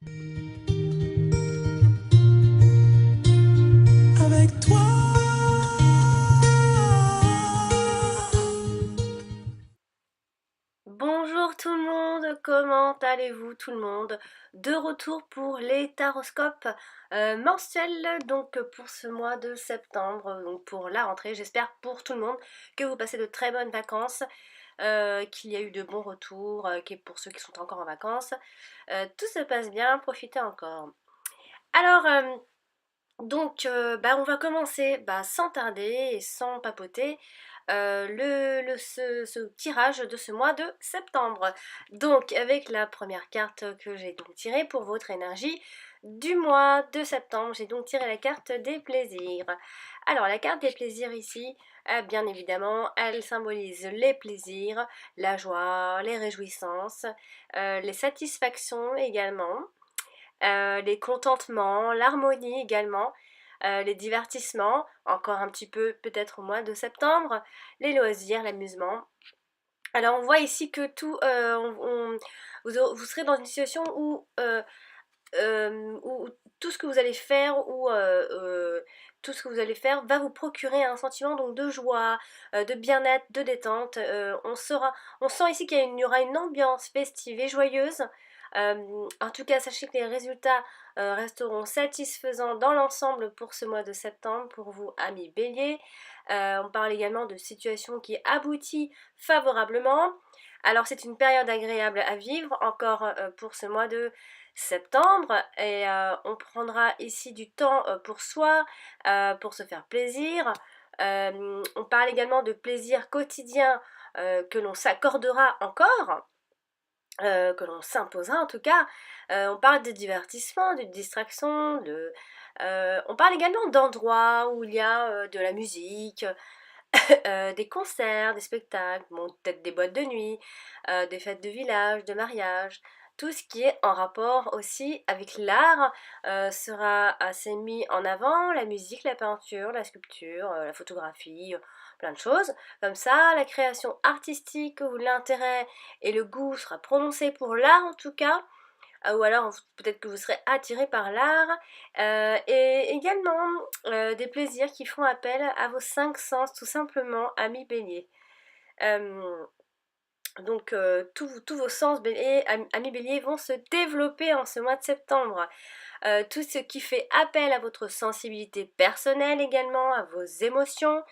Avec toi. Bonjour tout le monde, comment allez-vous tout le monde? De retour pour les taroscopes mensuels, donc pour ce mois de septembre, donc pour la rentrée. J'espère pour tout le monde que vous passez de très bonnes vacances, qu'il y a eu de bons retours, que pour ceux qui sont encore en vacances, tout se passe bien, profitez encore. Alors, on va commencer sans tarder et sans papoter ce tirage de ce mois de septembre. Donc, avec la première carte que j'ai donc tirée pour votre énergie du mois de septembre, j'ai donc tiré la carte des plaisirs. Alors, la carte des plaisirs ici, bien évidemment, elle symbolise les plaisirs, la joie, les réjouissances, les satisfactions également, les contentements, l'harmonie également, les divertissements, encore un petit peu peut-être au mois de septembre, les loisirs, l'amusement. Alors on voit ici que vous serez dans une situation où tout ce que vous allez faire tout ce que vous allez faire va vous procurer un sentiment donc de joie, de bien-être, de détente. On sent ici qu'il y aura une ambiance festive et joyeuse. En tout cas, sachez que les résultats resteront satisfaisants dans l'ensemble pour ce mois de septembre pour vous, amis béliers. On parle également de situations qui aboutissent favorablement. Alors c'est une période agréable à vivre encore pour ce mois de septembre et on prendra ici du temps pour soi, pour se faire plaisir. On parle également de plaisir quotidien que l'on s'accordera encore. Que l'on s'imposera en tout cas. On parle de divertissement, de distraction, on parle également d'endroits où il y a de la musique, des concerts, des spectacles, bon, peut-être des boîtes de nuit, des fêtes de village, de mariage. Tout ce qui est en rapport aussi avec l'art sera assez mis en avant, la musique, la peinture, la sculpture, la photographie, plein de choses. Comme ça, la création artistique ou l'intérêt et le goût sera prononcé pour l'art en tout cas, ou alors peut-être que vous serez attiré par l'art, et également des plaisirs qui font appel à vos cinq sens tout simplement, amis bélier. Tous vos sens bélier, amis bélier vont se développer en ce mois de septembre. Tout ce qui fait appel à votre sensibilité personnelle également, à vos émotions,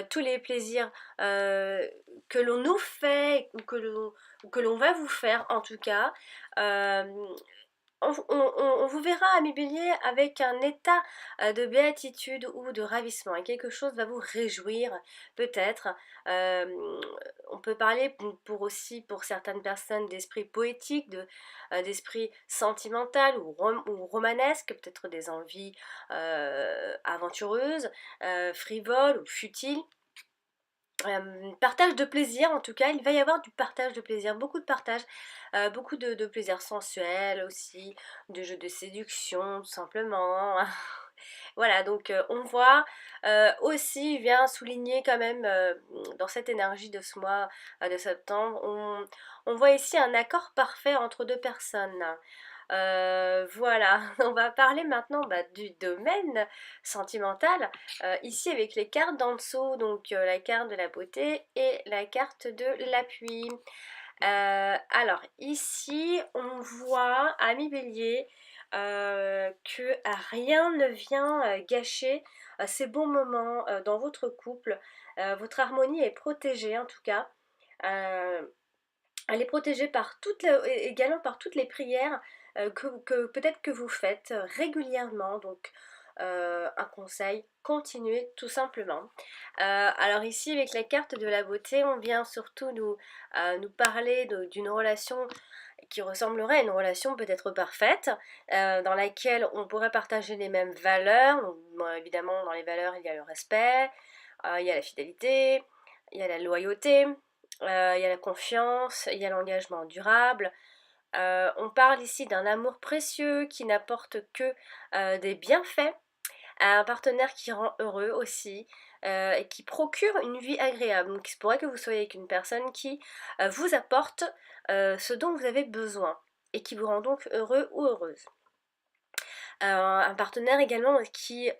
tous les plaisirs que l'on nous fait ou que l'on va vous faire en tout cas. Euh, on vous verra, amis bélier, avec un état de béatitude ou de ravissement et quelque chose va vous réjouir peut-être. Euh, on peut parler aussi pour certaines personnes d'esprit poétique, d'esprit sentimental ou romanesque, peut-être des envies aventureuses, frivoles ou futiles. Partage de plaisir, en tout cas, il va y avoir du partage de plaisir, beaucoup de partage, beaucoup de plaisir sensuel aussi, de jeux de séduction, tout simplement. Voilà, donc on voit aussi, il vient souligner quand même dans cette énergie de ce mois de septembre, on voit ici un accord parfait entre deux personnes. Voilà, on va parler maintenant du domaine sentimental, ici avec les cartes d'en dessous, donc la carte de la beauté et la carte de l'appui. Alors ici on voit, ami bélier, que rien ne vient gâcher ces bons moments dans votre couple. Votre harmonie est protégée en tout cas. Euh, Elle est protégée également par toutes les prières que peut-être que vous faites régulièrement. Donc, un conseil, continuez tout simplement. Alors ici, avec la carte de la beauté, on vient surtout nous parler d'une relation qui ressemblerait à une relation peut-être parfaite, dans laquelle on pourrait partager les mêmes valeurs. Donc, bon, évidemment, dans les valeurs, il y a le respect, il y a la fidélité, il y a la loyauté, il y a la confiance, il y a l'engagement durable. On parle ici d'un amour précieux qui n'apporte que des bienfaits, à un partenaire qui rend heureux aussi, et qui procure une vie agréable. Donc il se pourrait que vous soyez avec une personne qui vous apporte ce dont vous avez besoin. et qui vous rend donc heureux ou heureuse. Un partenaire également qui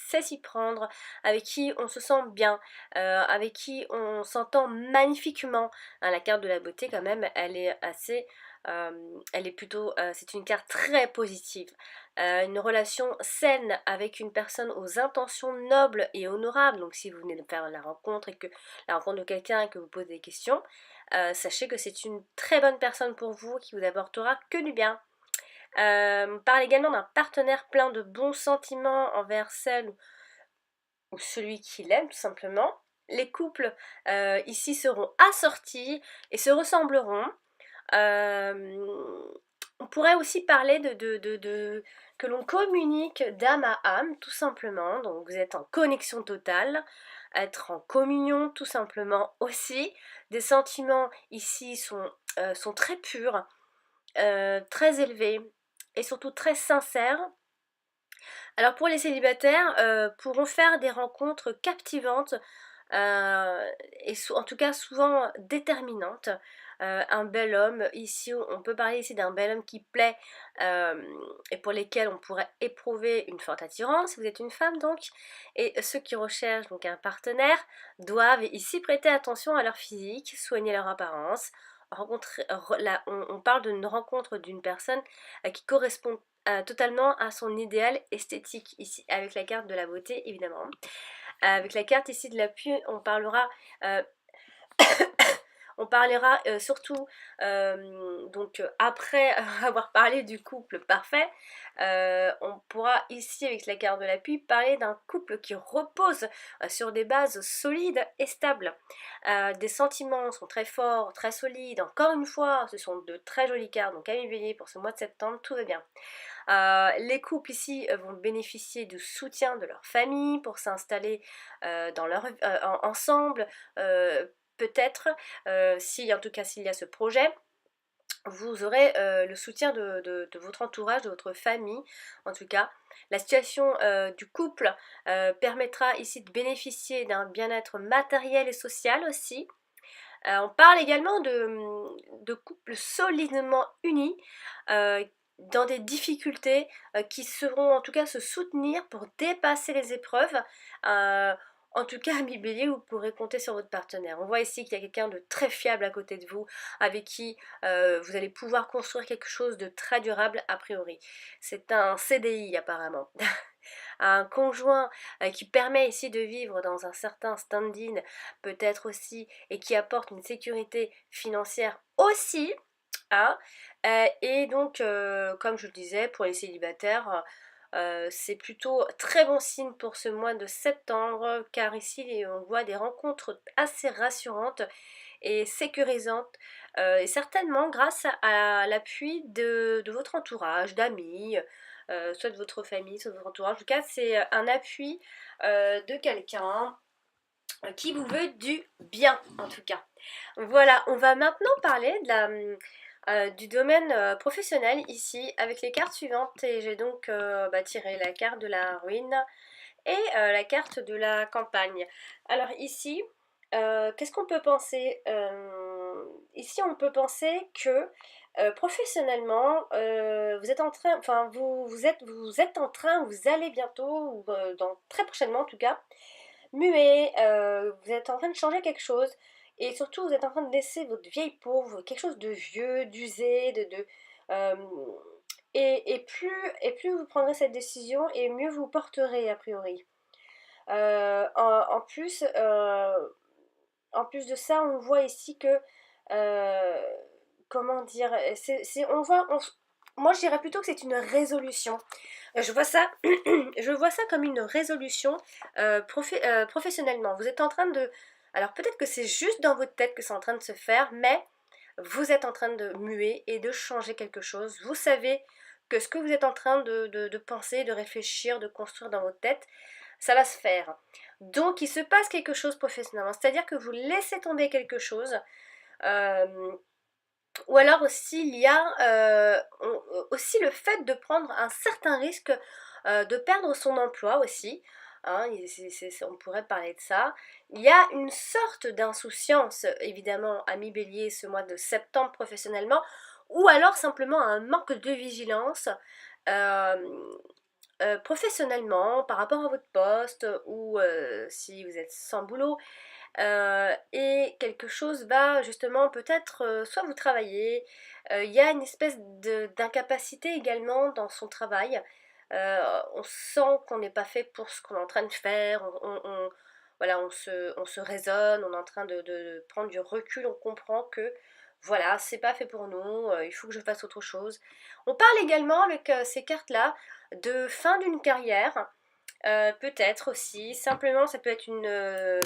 sait s'y prendre, avec qui on se sent bien, avec qui on s'entend magnifiquement. Hein, la carte de la beauté quand même, elle est assez... elle est plutôt, c'est une carte très positive. Une relation saine avec une personne aux intentions nobles et honorables. Donc si vous venez de faire la rencontre et que la rencontre de quelqu'un et que vous posez des questions, sachez que c'est une très bonne personne pour vous qui vous apportera que du bien. On parle également d'un partenaire plein de bons sentiments envers celle ou celui qui l'aime tout simplement. Les couples ici seront assortis et se ressembleront. On pourrait aussi parler que l'on communique d'âme à âme tout simplement. Donc vous êtes en connexion totale, être en communion tout simplement aussi. Des sentiments ici sont très purs, très élevés et surtout très sincères. Alors pour les célibataires, pourront faire des rencontres captivantes et en tout cas souvent déterminantes. Un bel homme, ici on peut parler ici d'un bel homme qui plaît et pour lesquels on pourrait éprouver une forte attirance, si vous êtes une femme donc. Et ceux qui recherchent donc un partenaire doivent ici prêter attention à leur physique, soigner leur apparence. On parle d'une rencontre d'une personne qui correspond totalement à son idéal esthétique ici, avec la carte de la beauté évidemment. Avec la carte ici de l'appui, on parlera surtout donc après avoir parlé du couple parfait, on pourra ici avec la carte de l'appui parler d'un couple qui repose sur des bases solides et stables. Des sentiments sont très forts, très solides. Encore une fois, ce sont de très jolies cartes, donc amis bélier pour ce mois de septembre, tout va bien. Les couples ici vont bénéficier du soutien de leur famille pour s'installer ensemble. Peut-être, en tout cas s'il y a ce projet, vous aurez le soutien de votre entourage, de votre famille en tout cas. La situation du couple permettra ici de bénéficier d'un bien-être matériel et social aussi. On parle également de couples solidement unis dans des difficultés qui seront en tout cas se soutenir pour dépasser les épreuves. En tout cas, ami bélier, vous pourrez compter sur votre partenaire. On voit ici qu'il y a quelqu'un de très fiable à côté de vous, avec qui vous allez pouvoir construire quelque chose de très durable a priori. C'est un CDI apparemment. Un conjoint qui permet ici de vivre dans un certain stand-in peut-être aussi et qui apporte une sécurité financière aussi. Hein. Et donc comme je le disais pour les célibataires c'est plutôt très bon signe pour ce mois de septembre car ici on voit des rencontres assez rassurantes et sécurisantes et certainement grâce à l'appui de votre entourage, d'amis, soit de votre famille, soit de votre entourage. En tout cas, c'est un appui de quelqu'un qui vous veut du bien, en tout cas. Voilà, on va maintenant parler du domaine professionnel ici avec les cartes suivantes. Et j'ai donc tiré la carte de la ruine et la carte de la campagne. Alors ici, qu'est-ce qu'on peut penser ici, on peut penser que professionnellement, vous êtes en train, enfin vous êtes en train, vous allez bientôt, ou dans très prochainement en tout cas, muer, vous êtes en train de changer quelque chose, et surtout vous êtes en train de laisser votre vieille peau, quelque chose de vieux, d'usé, euh, et plus vous prendrez cette décision, et mieux vous porterez a priori. Euh, en, en plus, euh, En plus de ça, on voit ici que, comment dire, moi je dirais plutôt que c'est une résolution. Je vois ça, je vois ça comme une résolution professionnellement. Vous êtes en train de, alors peut-être que c'est juste dans votre tête que c'est en train de se faire, mais vous êtes en train de muer et de changer quelque chose. Vous savez que ce que vous êtes en train de penser, de réfléchir, de construire dans votre tête, ça va se faire. Donc il se passe quelque chose professionnellement, c'est-à-dire que vous laissez tomber quelque chose, euh, ou alors aussi il y a aussi le fait de prendre un certain risque de perdre son emploi aussi. Hein, on pourrait parler de ça. Il y a une sorte d'insouciance, évidemment, ami bélier, ce mois de septembre professionnellement, ou alors simplement un manque de vigilance euh, professionnellement par rapport à votre poste ou si vous êtes sans boulot et quelque chose va justement peut-être soit vous travaillez, il y a une espèce d'incapacité également dans son travail. On sent qu'on n'est pas fait pour ce qu'on est en train de faire, voilà, on se raisonne, on est en train de prendre du recul, on comprend que voilà, c'est pas fait pour nous, il faut que je fasse autre chose. On parle également avec ces cartes-là de fin d'une carrière, peut-être aussi, simplement ça peut être une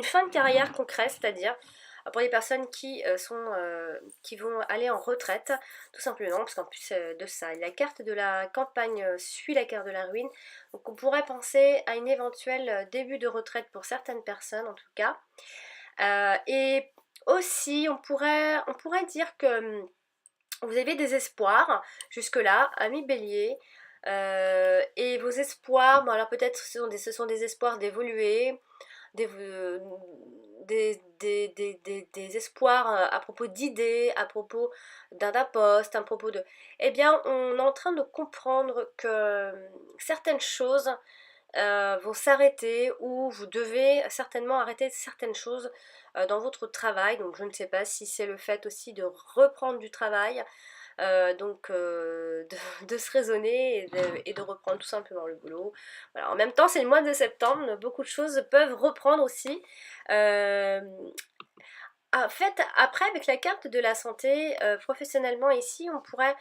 fin de carrière concrète, c'est-à-dire pour les personnes qui vont aller en retraite, tout simplement, parce qu'en plus de ça, la carte de la campagne suit la carte de la ruine, donc on pourrait penser à une éventuelle début de retraite pour certaines personnes en tout cas. Et aussi, on pourrait dire que vous avez des espoirs jusque-là, ami bélier, et vos espoirs, bon alors peut-être ce sont des espoirs d'évoluer, des, des espoirs à propos d'idées, à propos d'un poste, à propos de... Eh bien, on est en train de comprendre que certaines choses vont s'arrêter ou vous devez certainement arrêter certaines choses dans votre travail. Donc, je ne sais pas si c'est le fait aussi de reprendre du travail, de se raisonner et de reprendre tout simplement le boulot. Voilà. En même temps, c'est le mois de septembre, beaucoup de choses peuvent reprendre aussi. Euh, En fait, après, avec la carte de la santé, professionnellement ici, on pourrait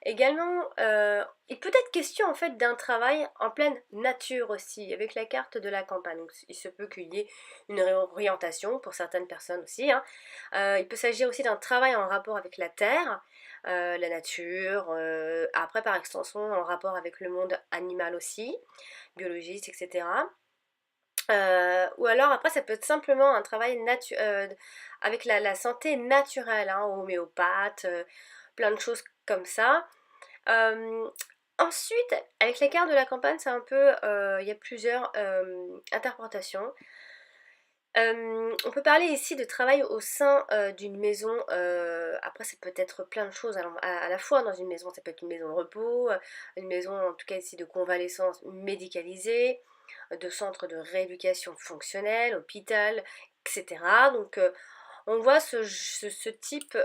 également... il peut être question en fait d'un travail en pleine nature aussi, avec la carte de la campagne. Donc, il se peut qu'il y ait une réorientation pour certaines personnes aussi, hein. Il peut s'agir aussi d'un travail en rapport avec la terre, la nature, après par extension en rapport avec le monde animal aussi, biologiste, etc. Ou alors après ça peut être simplement un travail avec la santé naturelle, hein, homéopathe, plein de choses comme ça. Euh, Ensuite, avec les cartes de la campagne, c'est un peu, il y a plusieurs interprétations. On peut parler ici de travail au sein d'une maison. Après, ça peut être plein de choses à la fois dans une maison. Ça peut être une maison de repos, une maison en tout cas ici de convalescence médicalisée, de centre de rééducation fonctionnelle, hôpital, etc. Donc, on voit ce type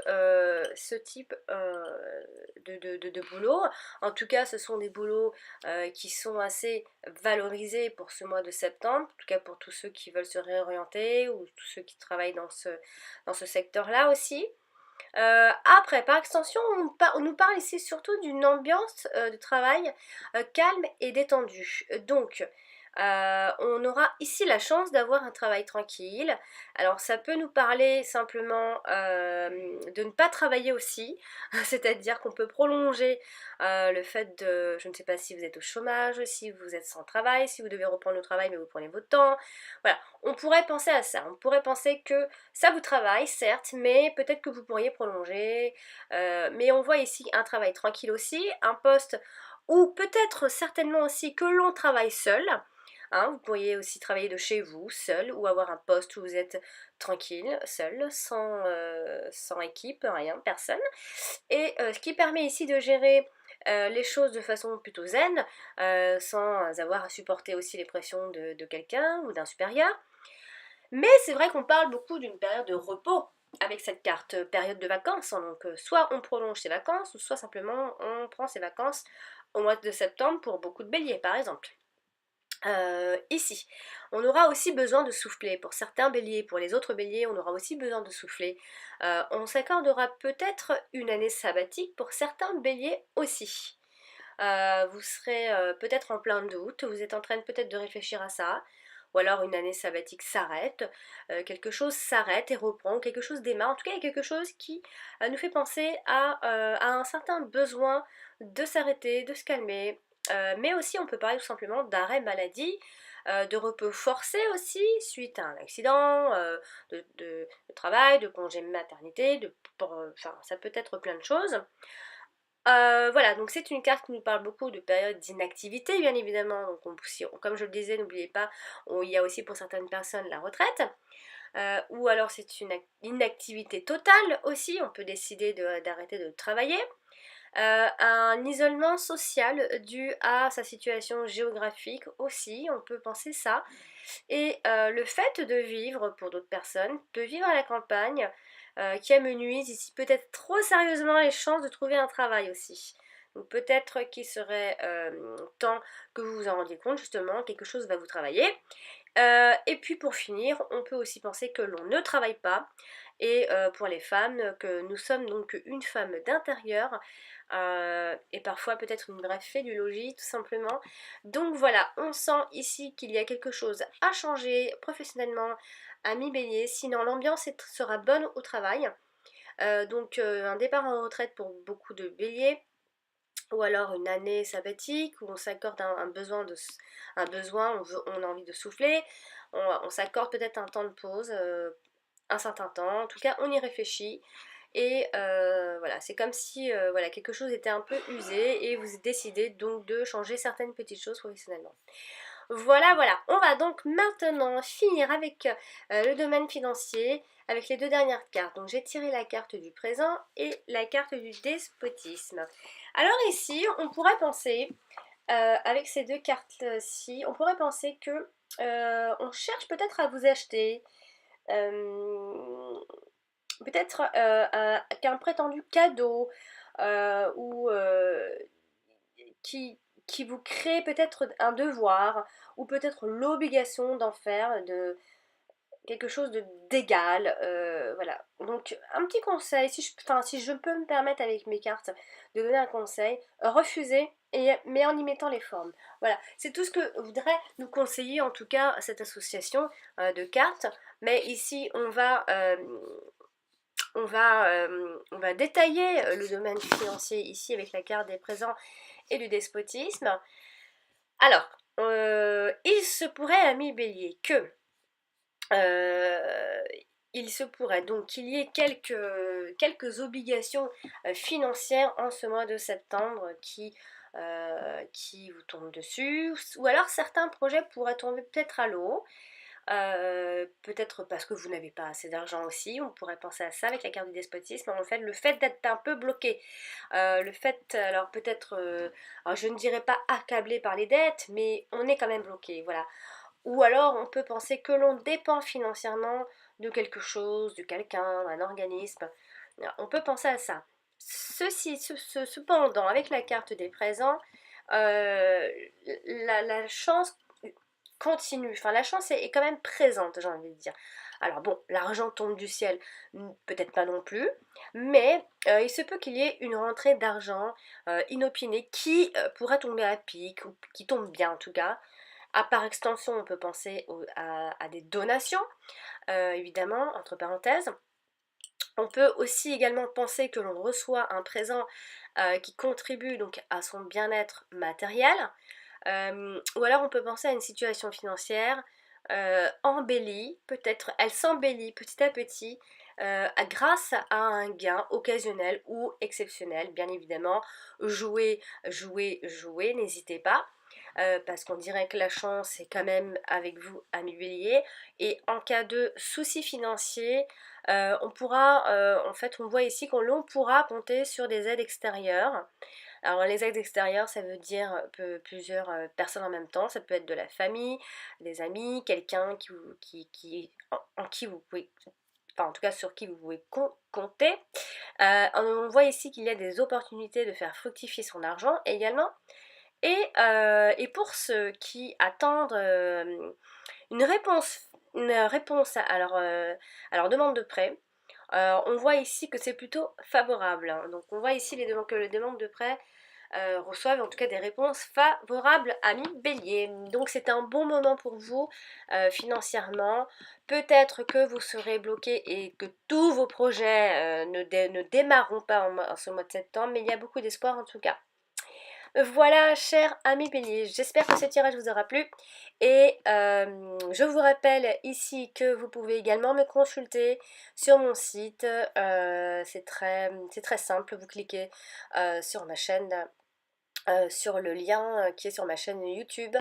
de boulot. En tout cas, ce sont des boulots qui sont assez valorisés pour ce mois de septembre, en tout cas pour tous ceux qui veulent se réorienter ou tous ceux qui travaillent dans ce secteur-là aussi. Après, par extension, on nous parle ici surtout d'une ambiance de travail calme et détendue. Donc, on aura ici la chance d'avoir un travail tranquille. Alors, ça peut nous parler simplement de ne pas travailler aussi, c'est-à-dire qu'on peut prolonger le fait de, je ne sais pas si vous êtes au chômage, si vous êtes sans travail, si vous devez reprendre le travail mais vous prenez votre temps. Voilà, on pourrait penser à ça. On pourrait penser que ça vous travaille, certes, mais peut-être que vous pourriez prolonger. Mais on voit ici un travail tranquille aussi, un poste où peut-être certainement aussi que l'on travaille seul. Hein, vous pourriez aussi travailler de chez vous, seul, ou avoir un poste où vous êtes tranquille, seul, sans équipe, rien, personne. Et ce qui permet ici de gérer les choses de façon plutôt zen, sans avoir à supporter aussi les pressions de quelqu'un ou d'un supérieur. Mais c'est vrai qu'on parle beaucoup d'une période de repos avec cette carte période de vacances, hein. Donc soit on prolonge ses vacances, ou soit simplement on prend ses vacances au mois de septembre pour beaucoup de béliers par exemple. Ici, on aura aussi besoin de souffler. Pour certains béliers, pour les autres béliers, on aura aussi besoin de souffler. On s'accordera peut-être une année sabbatique pour certains béliers aussi. Vous serez peut-être en plein doute, vous êtes en train peut-être de réfléchir à ça, ou alors une année sabbatique s'arrête, quelque chose s'arrête et reprend, quelque chose démarre. En tout cas, il y a quelque chose qui nous fait penser à un certain besoin de s'arrêter, de se calmer. Mais aussi, on peut parler tout simplement d'arrêt maladie, de repos forcé aussi, suite à un accident, de travail, de congé maternité, enfin, ça peut être plein de choses. Voilà, donc c'est une carte qui nous parle beaucoup de période d'inactivité, bien évidemment. Donc, comme je le disais, n'oubliez pas, il y a aussi pour certaines personnes la retraite. ou alors c'est une inactivité totale aussi, on peut décider d'arrêter de travailler. Un isolement social dû à sa situation géographique aussi, on peut penser ça. Et le fait de vivre, pour d'autres personnes, de vivre à la campagne, qui amenuise ici peut-être trop sérieusement les chances de trouver un travail aussi. Donc peut-être qu'il serait temps que vous vous en rendiez compte, justement, quelque chose va vous travailler. Et puis pour finir, on peut aussi penser que l'on ne travaille pas. Et pour les femmes, que nous sommes donc une femme d'intérieur et parfois peut-être une vraie félulogie tout simplement. Donc voilà, on sent ici qu'il y a quelque chose à changer professionnellement à mi-bélier, sinon l'ambiance sera bonne au travail. Donc un départ en retraite pour beaucoup de béliers, ou alors une année sabbatique où on s'accorde un besoin, on a envie de souffler, on s'accorde peut-être un temps de pause, un certain temps, en tout cas on y réfléchit. Et voilà, c'est comme si voilà, quelque chose était un peu usé et vous décidez donc de changer certaines petites choses professionnellement. Voilà, voilà. On va donc maintenant finir avec le domaine financier, avec les deux dernières cartes. Donc j'ai tiré la carte du présent et la carte du despotisme. Alors ici, on pourrait penser, avec ces deux cartes-ci, on pourrait penser que on cherche peut-être à vous acheter, peut-être qu'un prétendu cadeau ou qui vous crée peut-être un devoir ou peut-être l'obligation d'en faire de quelque chose d'égal. Voilà. Donc un petit conseil, si je peux me permettre avec mes cartes de donner un conseil, refusez. Mais en y mettant les formes. Voilà, c'est tout ce que voudrait nous conseiller en tout cas cette association de cartes. Mais ici, on va détailler le domaine financier ici avec la carte des présents et du despotisme. Alors, il se pourrait, ami Bélier, que il se pourrait donc qu'il y ait quelques obligations financières en ce mois de septembre qui vous tombent dessus, ou alors certains projets pourraient tomber peut-être à l'eau. Peut-être parce que vous n'avez pas assez d'argent aussi, on pourrait penser à ça avec la carte du despotisme. En fait, le fait d'être un peu bloqué, le fait, alors peut-être, alors je ne dirais pas accablé par les dettes, mais on est quand même bloqué, voilà. Ou alors on peut penser que l'on dépend financièrement de quelque chose, de quelqu'un, d'un organisme. On peut penser à ça. Cependant, avec la carte des présents, euh, la chance continue, enfin la chance est quand même présente, j'ai envie de dire. Alors bon, l'argent tombe du ciel, peut-être pas non plus, mais il se peut qu'il y ait une rentrée d'argent inopinée qui pourrait tomber à pic, ou qui tombe bien en tout cas. Par extension, on peut penser à des donations, évidemment, entre parenthèses. On peut aussi également penser que l'on reçoit un présent qui contribue donc à son bien-être matériel. Ou alors on peut penser à une situation financière embellie, peut-être elle s'embellit petit à petit grâce à un gain occasionnel ou exceptionnel, bien évidemment. Jouez, jouez, jouez, n'hésitez pas. Parce qu'on dirait que la chance est quand même avec vous, ami Bélier. Et en cas de soucis financiers, en fait, on voit ici qu'on pourra compter sur des aides extérieures. Alors les aides extérieures, ça veut dire plusieurs personnes en même temps. Ça peut être de la famille, des amis, quelqu'un en qui vous pouvez, enfin en tout cas sur qui vous pouvez compter. On voit ici qu'il y a des opportunités de faire fructifier son argent également. Et pour ceux qui attendent une réponse à leur demande de prêt, on voit ici que c'est plutôt favorable, hein. Donc on voit ici que les demandes de prêt reçoivent en tout cas des réponses favorables, amis Bélier. Donc c'est un bon moment pour vous financièrement. Peut-être que vous serez bloqué et que tous vos projets ne démarreront pas en ce mois de septembre, mais il y a beaucoup d'espoir en tout cas. Voilà, cher ami Bélier, j'espère que ce tirage vous aura plu et je vous rappelle ici que vous pouvez également me consulter sur mon site. C'est très simple, vous cliquez sur ma chaîne, sur le lien qui est sur ma chaîne YouTube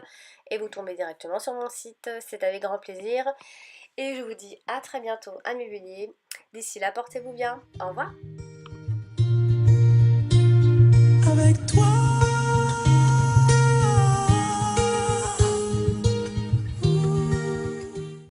et vous tombez directement sur mon site, c'est avec grand plaisir. Et je vous dis à très bientôt à mes béliers. D'ici là, portez-vous bien. Au revoir. avec toi.